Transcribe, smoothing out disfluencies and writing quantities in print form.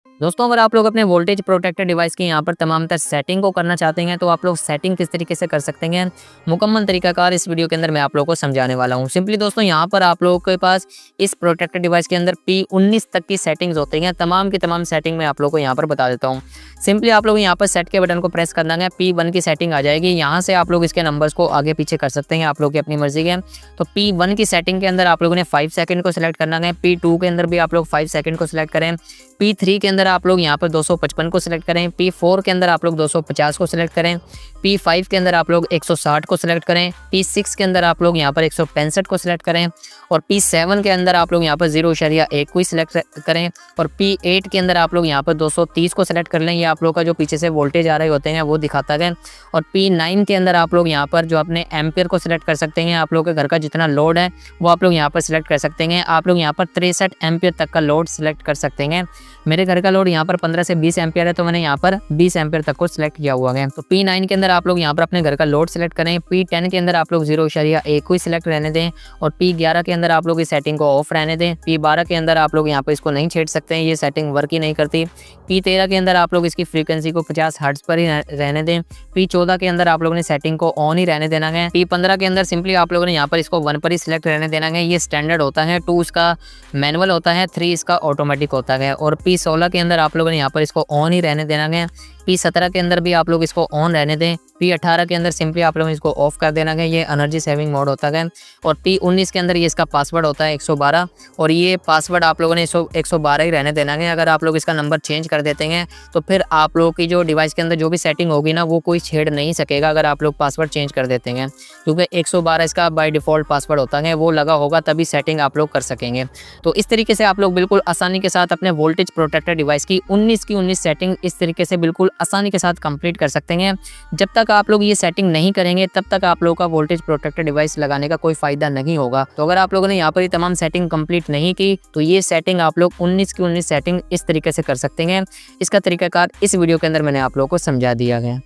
दोस्तों अगर आप लोग अपने वोल्टेज प्रोटेक्टर डिवाइस की यहाँ पर तमाम तर सेटिंग को करना चाहते हैं तो आप लोग सेटिंग किस तरीके से कर सकते हैं, मुकम्मल तरीकाकार इस वीडियो के अंदर मैं आप लोगों को समझाने वाला हूँ। सिंपली दोस्तों यहाँ पर आप लोगों के पास इस प्रोटेक्टर डिवाइस के अंदर P19 तक की सेटिंग्स होती हैं। तमाम की तमाम सेटिंग मैं आप लोगों को यहाँ पर बता देता हूँ। सिंपली आप लोग यहाँ पर सेट के बटन को प्रेस करना है, P1 की सेटिंग आ जाएगी। यहाँ से आप लोग इसके नंबर्स को आगे पीछे कर सकते हैं, आप लोग की अपनी मर्जी के। तो P1 की सेटिंग के अंदर आप लोगों ने 5 सेकंड को सिलेक्ट करना है। P2 के अंदर भी आप लोग 5 सेकंड को सिलेक्ट करें। P3 के अंदर आप लोग यहाँ पर 255 को सिलेक्ट करें। P4 के अंदर आप लोग 250 को सिलेक्ट करें। P5 के अंदर आप लोग 160 को सिलेक्ट करें। P6 के अंदर आप लोग यहाँ पर 165 को सिलेक्ट करें। और P7 के अंदर आप लोग यहाँ पर 0.1 को ही सिलेक्ट करें। और P8 के अंदर आप लोग यहाँ पर 230 को सिलेक्ट कर लें। ये आप लोग का जो पीछे से वोल्टेज आ रहे होते हैं वो दिखाता है। और P9 के अंदर आप लोग यहाँ पर जो अपने एम्पियर को सिलेक्ट कर सकते हैं। आप लोग के घर का जितना लोड है वो आप लोग यहाँ पर सिलेक्ट कर सकते हैं। आप लोग यहाँ पर 63 एम्पियर तक का लोड सिलेक्ट कर सकते हैं। मेरे घर का लोड यहाँ पर 15 से 20 एम्पियर है, तो मैंने यहाँ पर 20 एम्पियर तक को सिलेक्ट किया हुआ है। तो P9 के अंदर आप लोग यहाँ पर अपने घर का लोड सिलेक्ट करें। P10 के अंदर आप लोग 0.1 को ही सिलेक्ट रहने दें। और P11 के अंदर आप लोग इस सेटिंग को ऑफ रहने दें। P12 के अंदर आप लोग यहाँ पर इसको नहीं छेड़ सकते हैं, ये सेटिंग वर्क ही नहीं करती। P13 के अंदर आप लोग इसकी फ्रीक्वेंसी को 50 हर्ट्ज पर ही रहने दें। P14 के अंदर आप लोगों ने सेटिंग को ऑन ही रहने देना है। P15 के अंदर सिंपली आप लोगों ने यहाँ पर इसको 1 पर ही सिलेक्ट रहने देना है। ये स्टैंडर्ड होता है, 2 इसका मैनुअल होता है, 3 इसका ऑटोमेटिक होता है। और P16 के अंदर आप लोगों ने यहाँ पर इसको ऑन ही रहने देना है। P17 के अंदर भी आप लोग इसको ऑन रहने दें। P18 के अंदर सिंपली आप लोगों ने इसको ऑफ कर देना है, ये एनर्जी सेविंग मोड होता है। और P19 के अंदर ये इसका पासवर्ड होता है 112, और ये पासवर्ड आप लोगों ने 112 ही रहने देना है। अगर आप लोग इसका नंबर चेंज कर देते हैं तो फिर आप लोगों की जो डिवाइस के अंदर जो भी सेटिंग होगी ना वो कोई छेड़ नहीं सकेगा अगर आप लोग पासवर्ड चेंज कर देते हैं, क्योंकि 112 इसका बाय डिफ़ॉल्ट पासवर्ड होता है, वो लगा होगा तभी सेटिंग आप लोग कर सकेंगे। तो इस तरीके से आप लोग बिल्कुल आसानी के साथ अपने वोल्टेज प्रोटेक्टर डिवाइस की 19 की 19 सेटिंग इस तरीके से बिल्कुल आसानी के साथ कंप्लीट कर सकते हैं। जब तक आप लोग ये सेटिंग नहीं करेंगे तब तक आप लोगों का वोल्टेज प्रोटेक्टर डिवाइस लगाने का कोई फायदा नहीं होगा। तो अगर आप लोगों ने यहाँ पर ये तमाम सेटिंग कंप्लीट नहीं की तो ये सेटिंग आप लोग 19 की 19 सेटिंग इस तरीके से कर सकते हैं। इसका तरीकाकार इस वीडियो के अंदर मैंने आप लोगों को समझा दिया है।